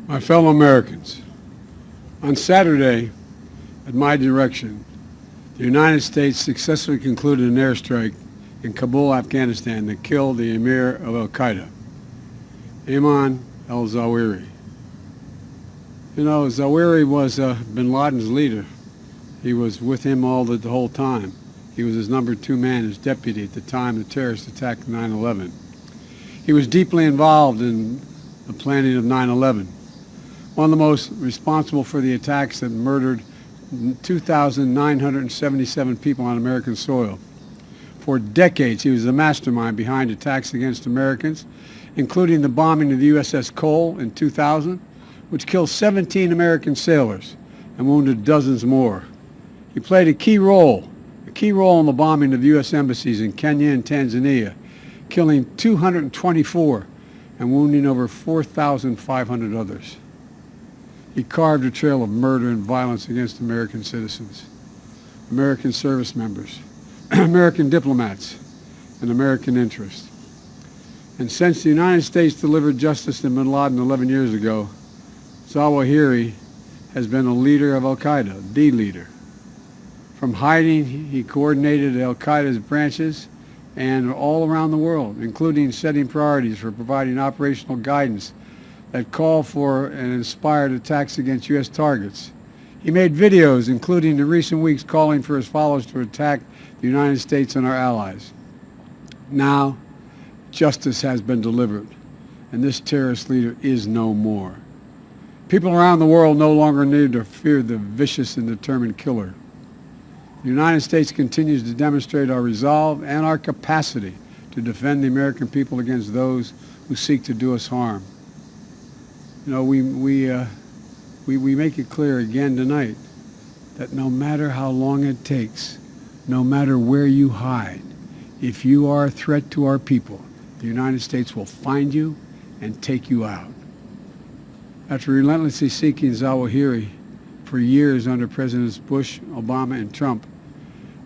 My fellow Americans, on Saturday, at my direction, the United States successfully concluded an airstrike in Kabul, Afghanistan that killed the emir of Al-Qaeda, Ayman al-Zawahiri. You know, Zawahiri was bin Laden's leader. He was with him the whole time. He was his number two man, his deputy at the time the terrorist attack of 9/11. He was deeply involved in the planning of 9/11. One of the most responsible for the attacks that murdered 2,977 people on American soil. For decades, he was the mastermind behind attacks against Americans, including the bombing of the USS Cole in 2000, which killed 17 American sailors and wounded dozens more. He played a key role in the bombing of U.S. embassies in Kenya and Tanzania, killing 224 and wounding over 4,500 others. He carved a trail of murder and violence against American citizens, American service members, American diplomats, and American interests. And since the United States delivered justice to bin Laden 11 years ago, Zawahiri has been a leader of Al-Qaeda, the leader. From hiding, he coordinated Al-Qaeda's branches and all around the world, including setting priorities for providing operational guidance that call for and inspired attacks against U.S. targets. He made videos, including in recent weeks, calling for his followers to attack the United States and our allies. Now, justice has been delivered, and this terrorist leader is no more. People around the world no longer need to fear the vicious and determined killer. The United States continues to demonstrate our resolve and our capacity to defend the American people against those who seek to do us harm. You know, we make it clear again tonight that no matter how long it takes, no matter where you hide, if you are a threat to our people, the United States will find you and take you out. After relentlessly seeking Zawahiri for years under Presidents Bush, Obama, and Trump,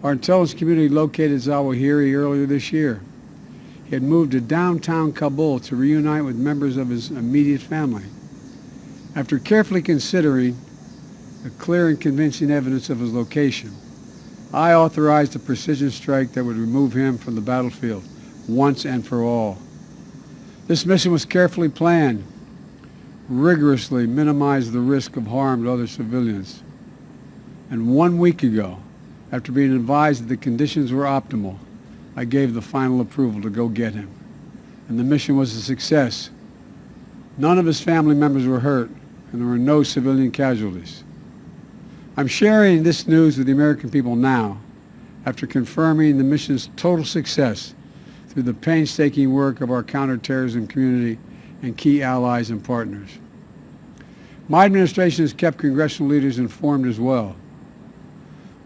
our intelligence community located Zawahiri earlier this year. He had moved to downtown Kabul to reunite with members of his immediate family. After carefully considering the clear and convincing evidence of his location, I authorized a precision strike that would remove him from the battlefield once and for all. This mission was carefully planned, rigorously minimized the risk of harm to other civilians. And 1 week ago, after being advised that the conditions were optimal, I gave the final approval to go get him. And the mission was a success. None of his family members were hurt, and there were no civilian casualties. I'm sharing this news with the American people now, after confirming the mission's total success through the painstaking work of our counterterrorism community and key allies and partners. My administration has kept congressional leaders informed as well.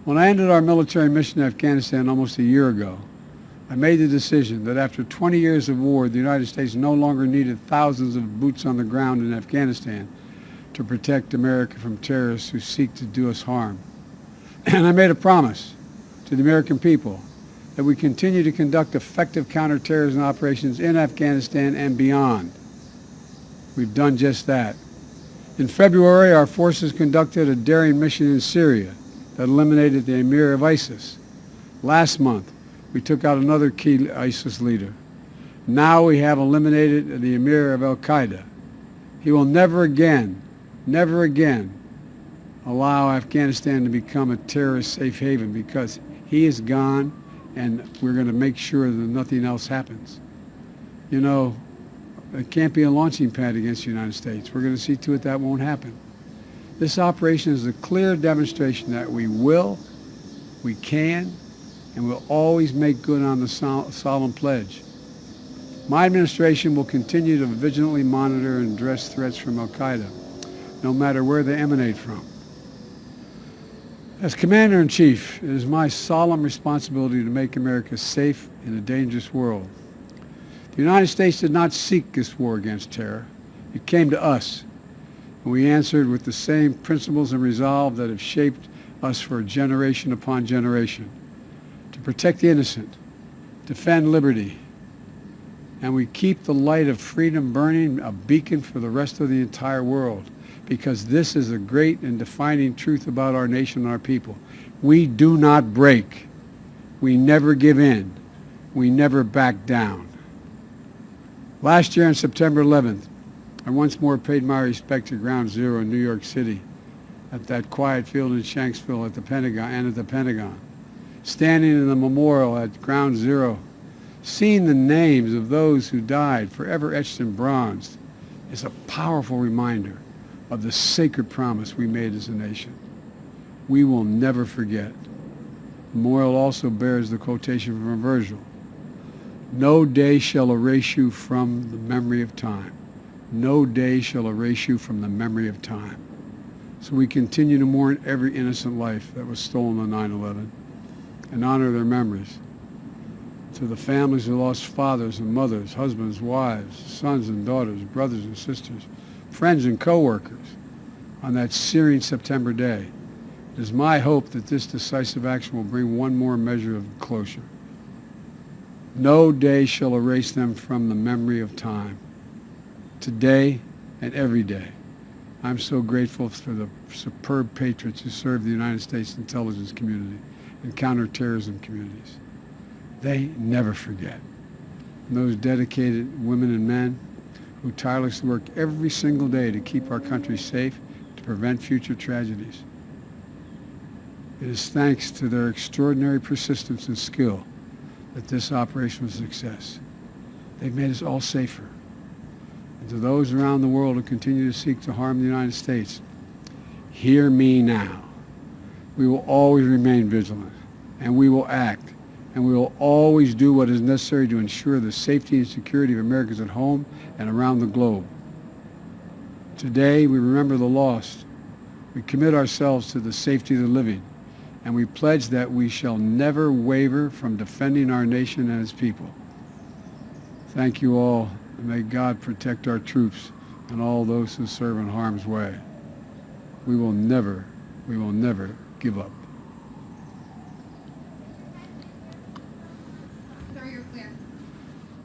When I ended our military mission in Afghanistan almost a year ago, I made the decision that after 20 years of war, the United States no longer needed thousands of boots on the ground in Afghanistan to protect America from terrorists who seek to do us harm. And I made a promise to the American people that we continue to conduct effective counterterrorism operations in Afghanistan and beyond. We've done just that. In February, our forces conducted a daring mission in Syria that eliminated the emir of ISIS. Last month, we took out another key ISIS leader. Now we have eliminated the emir of Al-Qaeda. He will never again allow Afghanistan to become a terrorist safe haven, because he is gone, and we're going to make sure that nothing else happens. You know, it can't be a launching pad against the United States. We're going to see to it that won't happen. This operation is a clear demonstration that we will, we can, and we'll always make good on the solemn pledge. My administration will continue to vigilantly monitor and address threats from Al-Qaeda, no matter where they emanate from. As Commander-in-Chief, it is my solemn responsibility to make America safe in a dangerous world. The United States did not seek this war against terror. It came to us, and we answered with the same principles and resolve that have shaped us for generation upon generation: to protect the innocent, defend liberty, and we keep the light of freedom burning, a beacon for the rest of the entire world, because this is a great and defining truth about our nation and our people. We do not break. We never give in. We never back down. Last year on September 11th, I once more paid my respect to Ground Zero in New York City, at that quiet field in Shanksville at the Pentagon, standing in the memorial at Ground Zero, seeing the names of those who died forever etched in bronze is a powerful reminder of the sacred promise we made as a nation. We will never forget. The memorial also bears the quotation from Virgil: "No day shall erase you from the memory of time. No day shall erase you from the memory of time." So we continue to mourn every innocent life that was stolen on 9/11 and honor their memories. To the families who lost fathers and mothers, husbands, wives, sons and daughters, brothers and sisters, friends and co-workers on that searing September day, it is my hope that this decisive action will bring one more measure of closure. No day shall erase them from the memory of time. Today and every day, I'm so grateful for the superb patriots who serve the United States intelligence community and counterterrorism communities. They never forget. And those dedicated women and men who tirelessly work every single day to keep our country safe, to prevent future tragedies. It is thanks to their extraordinary persistence and skill that this operation was a success. They've made us all safer. And to those around the world who continue to seek to harm the United States, hear me now. We will always remain vigilant, and we will act, and we will always do what is necessary to ensure the safety and security of Americans at home and around the globe. Today, we remember the lost. We commit ourselves to the safety of the living, and we pledge that we shall never waver from defending our nation and its people. Thank you all, and may God protect our troops and all those who serve in harm's way. We will never give up.